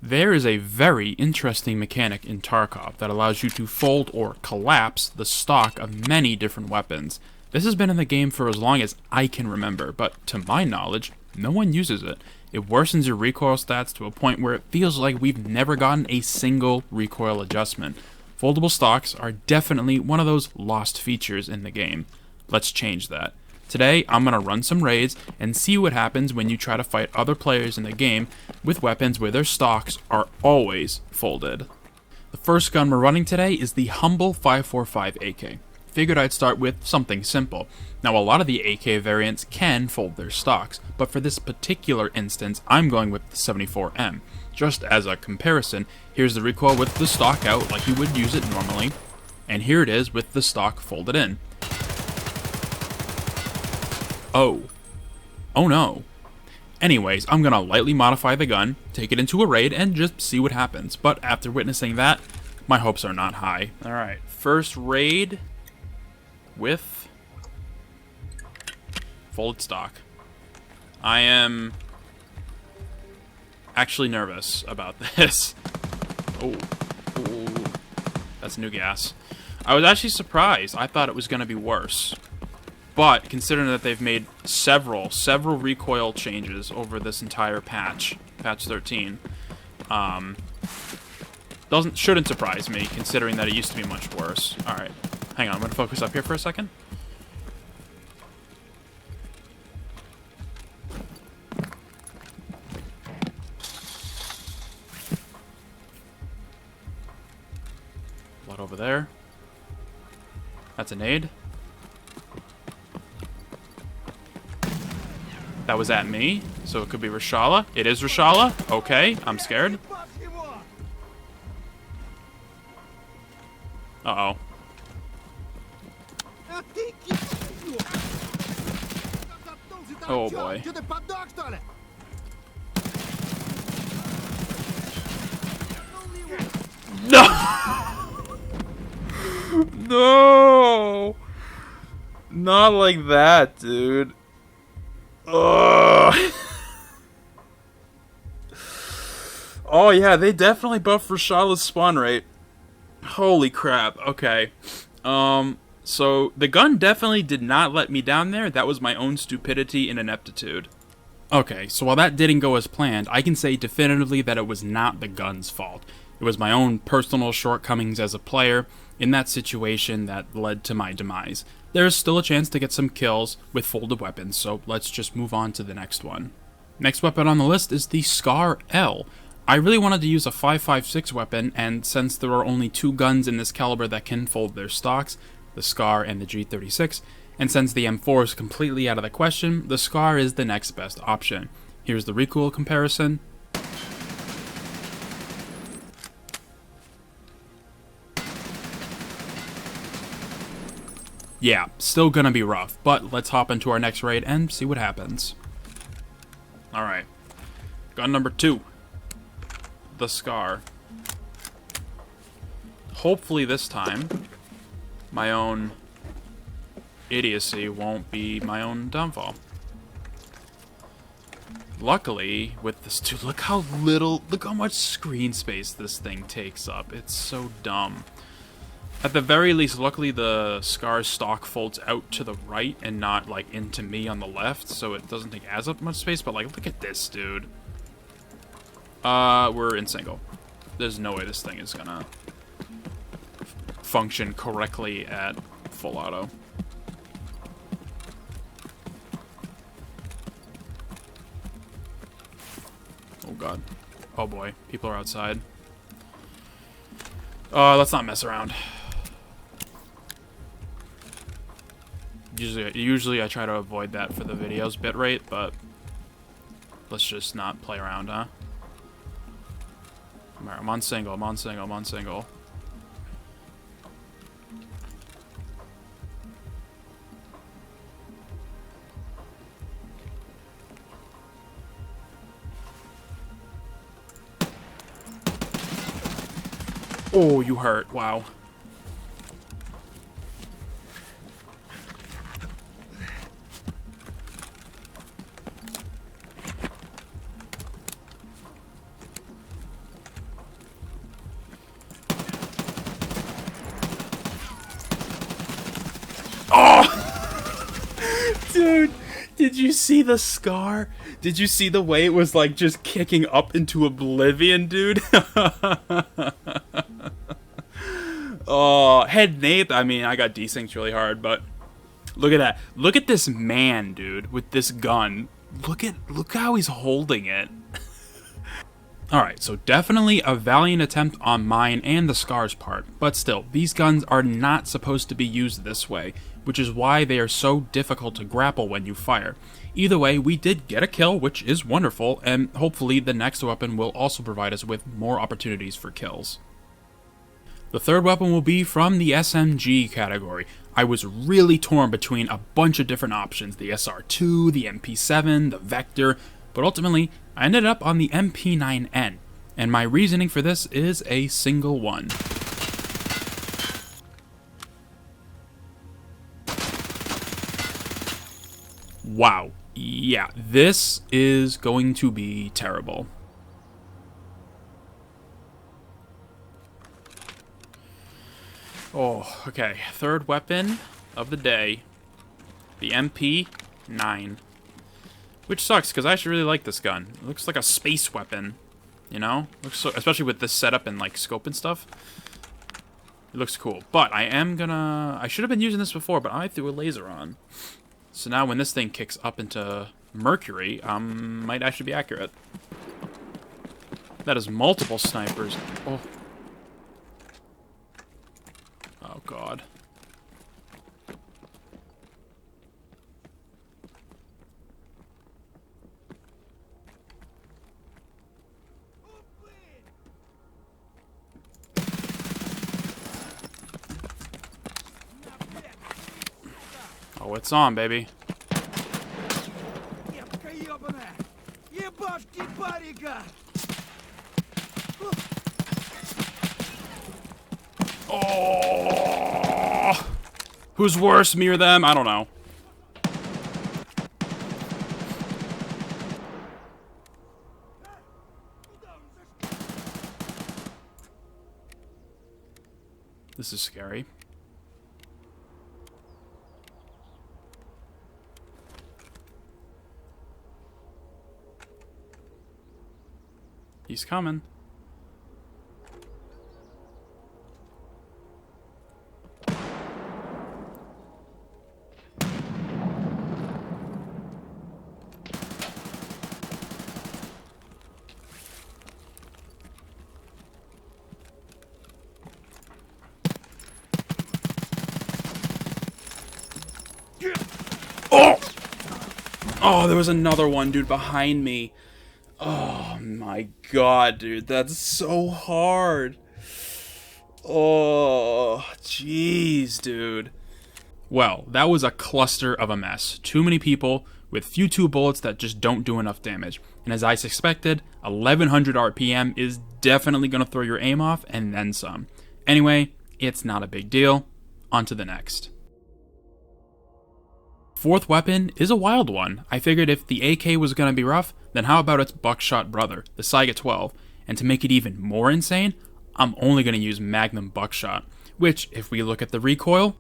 There is a very interesting mechanic in Tarkov that allows you to fold or collapse the stock of many different weapons. This has been in the game for as long as I can remember, but to my knowledge, no one uses it. It worsens your recoil stats to a point where it feels like we've never gotten a single recoil adjustment. Foldable stocks are definitely one of those lost features in the game. Let's change that. Today, I'm going to run some raids and see what happens when you try to fight other players in the game with weapons where their stocks are always folded. The first gun we're running today is the humble 545 AK. Figured I'd start with something simple. Now, a lot of the AK variants can fold their stocks, but for this particular instance, I'm going with the 74M. Just as a comparison, here's the recoil with the stock out like you would use it normally, and here it is with the stock folded in. Oh no. Anyways, I'm gonna lightly modify the gun, take it into a raid, and just see what happens. But after witnessing that, my hopes are not high. Alright, first raid with folded stock. I am actually nervous about this. Oh, that's new gas. I was actually surprised. I thought it was gonna be worse. But, considering that they've made several recoil changes over this entire patch 13, shouldn't surprise me, considering that it used to be much worse. Alright, hang on, I'm gonna focus up here for a second. Blood over there. That's a nade. That was at me, so it could be Rashala. It is Rashala. Okay, I'm scared. Uh-oh. Oh boy. No! No! Not like that, dude. Ugh. Oh yeah, they definitely buffed Rashala's spawn rate. Holy crap. Okay. So the gun definitely did not let me down there. That was my own stupidity and ineptitude. Okay, so while that didn't go as planned, I can say definitively that it was not the gun's fault. It was my own personal shortcomings as a player in that situation that led to my demise. There is still a chance to get some kills with folded weapons, so let's just move on to the next one. Next weapon on the list is the Scar L. I really wanted to use a 5.56 weapon, and since there are only two guns in this caliber that can fold their stocks, the Scar and the G36, and since the M4 is completely out of the question, the Scar is the next best option. Here's the recoil comparison. Yeah, still gonna be rough, but let's hop into our next raid and see what happens. Alright. Gun number 2. The Scar. Hopefully this time, my own idiocy won't be my own downfall. Luckily, with this dude, look how much screen space this thing takes up. It's so dumb. At the very least, luckily the Scar's stock folds out to the right and not, like, into me on the left, so it doesn't take as up much space, but, like, look at this, dude. We're in single. There's no way this thing is gonna function correctly at full auto. Oh god. Oh boy. People are outside. Let's not mess around. Usually I try to avoid that for the video's bitrate, but let's just not play around, huh? Alright, I'm on single, I'm on single, I'm on single. Oh, you hurt. Wow. Dude, did you see the scar? Did you see the way it was like just kicking up into oblivion, dude? Oh, head Nate. I mean, I got desynced really hard, but look at that. Look at this man, dude, with this gun. Look how he's holding it. Alright, so definitely a valiant attempt on mine and the Scar's part, but still, these guns are not supposed to be used this way, which is why they are so difficult to grapple when you fire. Either way, we did get a kill, which is wonderful, and hopefully the next weapon will also provide us with more opportunities for kills. The third weapon will be from the SMG category. I was really torn between a bunch of different options, the SR2, the MP7, the Vector, but ultimately, I ended up on the MP9N, and my reasoning for this is a single one. Wow, yeah, this is going to be terrible. Oh, okay, third weapon of the day, the MP9. Which sucks, because I actually really like this gun. It looks like a space weapon, you know? Looks so, especially with this setup and, like, scope and stuff. It looks cool. But I am gonna... I should have been using this before, but I threw a laser on. So now when this thing kicks up into Mercury, might actually be accurate. That is multiple snipers. Oh. Oh, God. Oh, it's on, baby. Oh! Who's worse, me or them? I don't know. This is scary. He's coming. Oh! Oh, there was another one, dude, behind me. Oh my god, dude, that's so hard. Oh, jeez, dude. Well, that was a cluster of a mess. Too many people with few two bullets that just don't do enough damage. And as I suspected, 1100 RPM is definitely going to throw your aim off and then some. Anyway, it's not a big deal. On to the next. Fourth weapon is a wild one. I figured if the AK was going to be rough, then how about its buckshot brother, the Saiga 12? And to make it even more insane, I'm only going to use Magnum Buckshot, which, if we look at the recoil,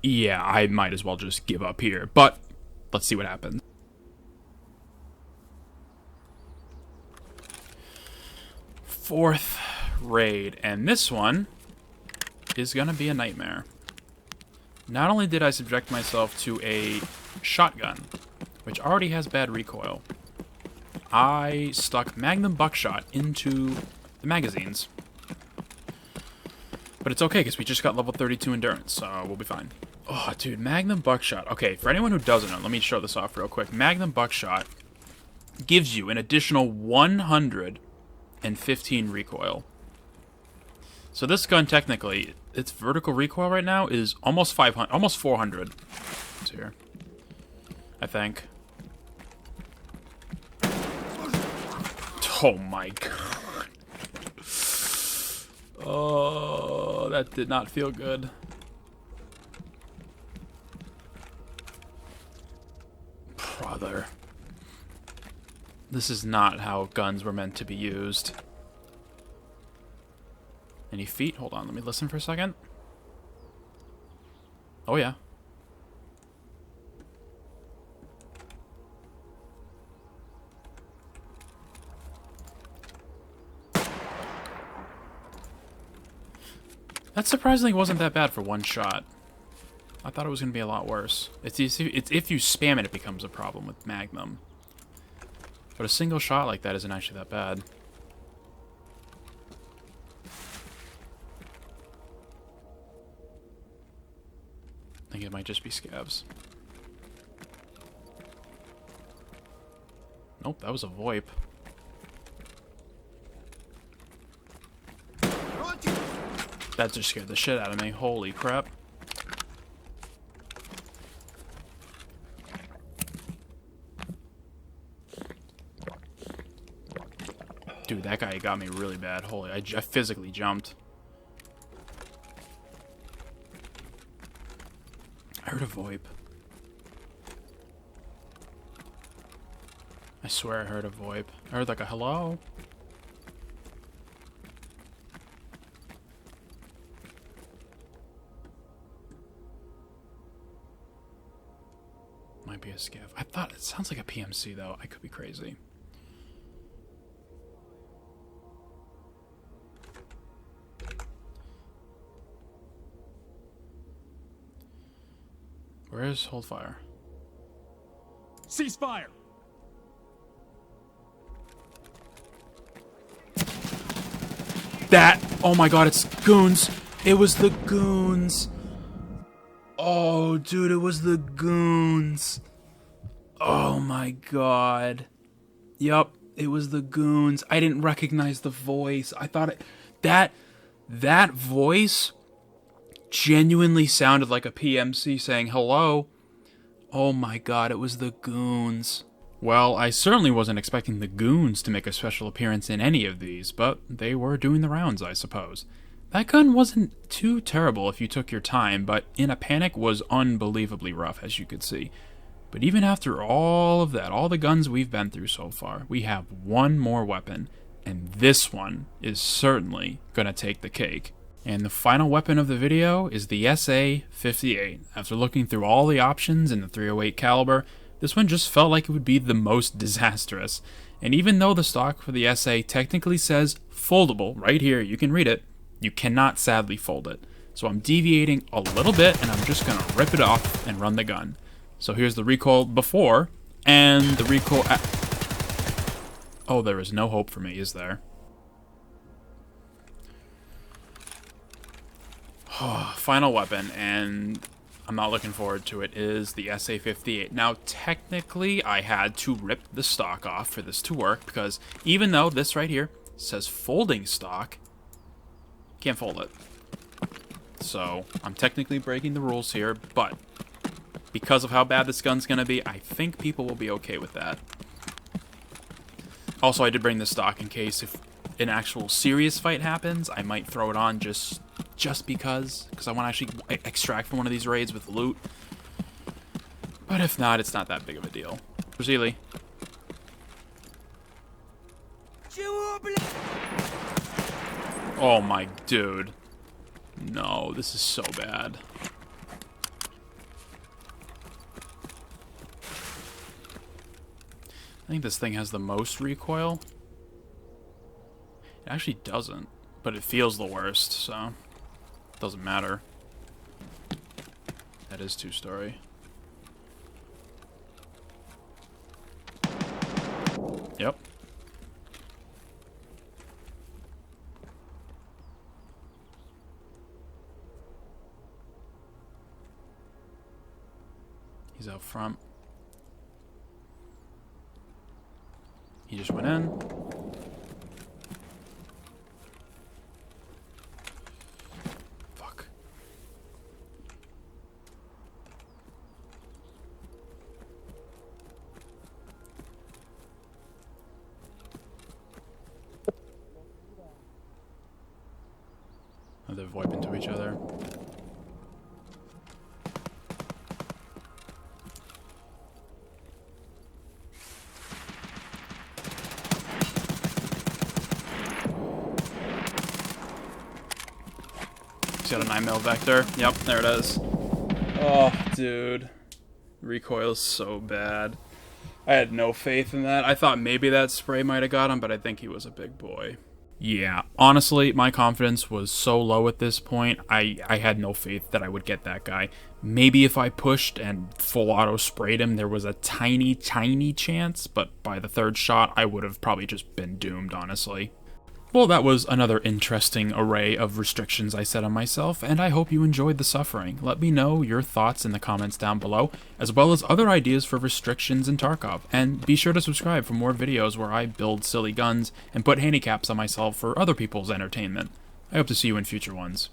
yeah, I might as well just give up here, but let's see what happens. Fourth raid, and this one is gonna be a nightmare. Not only did I subject myself to a shotgun, which already has bad recoil, I stuck Magnum Buckshot into the magazines. But it's okay, because we just got level 32 endurance, so we'll be fine. Oh, dude, Magnum Buckshot. Okay, for anyone who doesn't know, let me show this off real quick. Magnum Buckshot gives you an additional 115 recoil. So this gun, technically, its vertical recoil right now is almost 500, almost 400. It's here, I think. Oh my god. Oh, that did not feel good. Brother. This is not how guns were meant to be used. Any feet? Hold on, let me listen for a second. Oh, yeah. That surprisingly wasn't that bad for one shot. I thought it was going to be a lot worse. It's if you spam it, it becomes a problem with Magnum. But a single shot like that isn't actually that bad. I think it might just be scavs. Nope, that was a VoIP. That just scared the shit out of me. Holy crap. Dude, that guy got me really bad. Holy, I physically jumped. I heard a VoIP. I swear I heard a VoIP. I heard like a hello. Might be a scav. I thought it sounds like a PMC though. I could be crazy. Where is hold fire? Ceasefire! That! Oh my god, it's goons! It was the goons! Oh, dude, it was the goons! Oh my god. Yup, it was the goons. I didn't recognize the voice. I thought it... That voice genuinely sounded like a PMC saying hello. Oh my god, it was the goons. Well, I certainly wasn't expecting the goons to make a special appearance in any of these, but they were doing the rounds, I suppose. That gun wasn't too terrible if you took your time, but in a panic was unbelievably rough, as you could see. But even after all of that, all the guns we've been through so far, we have one more weapon, and this one is certainly gonna take the cake. And the final weapon of the video is the SA-58. After looking through all the options in the .308 caliber, this one just felt like it would be the most disastrous. And even though the stock for the SA technically says foldable, right here, you can read it, you cannot sadly fold it. So I'm deviating a little bit, and I'm just gonna rip it off and run the gun. So here's the recoil before, and the recoil Oh, there is no hope for me, is there? Final weapon, and I'm not looking forward to it, is the SA-58. Now, technically, I had to rip the stock off for this to work, because even though this right here says folding stock, can't fold it. So, I'm technically breaking the rules here, but because of how bad this gun's gonna be, I think people will be okay with that. Also, I did bring the stock in case if an actual serious fight happens, I might throw it on just because I want to actually extract from one of these raids with loot. But if not, it's not that big of a deal. Brazili. Oh my dude. No, this is so bad. I think this thing has the most recoil. It actually doesn't, but it feels the worst, so it doesn't matter. That is two-story. Yep. He's out front. He just went in. Fuck. Oh, they're VoIP into each other. got a 9mm vector. Yep, there it is. Oh, dude. Recoil is so bad. I had no faith in that. I thought maybe that spray might have got him, but I think he was a big boy. Yeah, honestly, my confidence was so low at this point, I had no faith that I would get that guy. Maybe if I pushed and full auto sprayed him, there was a tiny, tiny chance, but by the third shot, I would have probably just been doomed, honestly. Well, that was another interesting array of restrictions I set on myself, and I hope you enjoyed the suffering. Let me know your thoughts in the comments down below, as well as other ideas for restrictions in Tarkov, and be sure to subscribe for more videos where I build silly guns and put handicaps on myself for other people's entertainment. I hope to see you in future ones.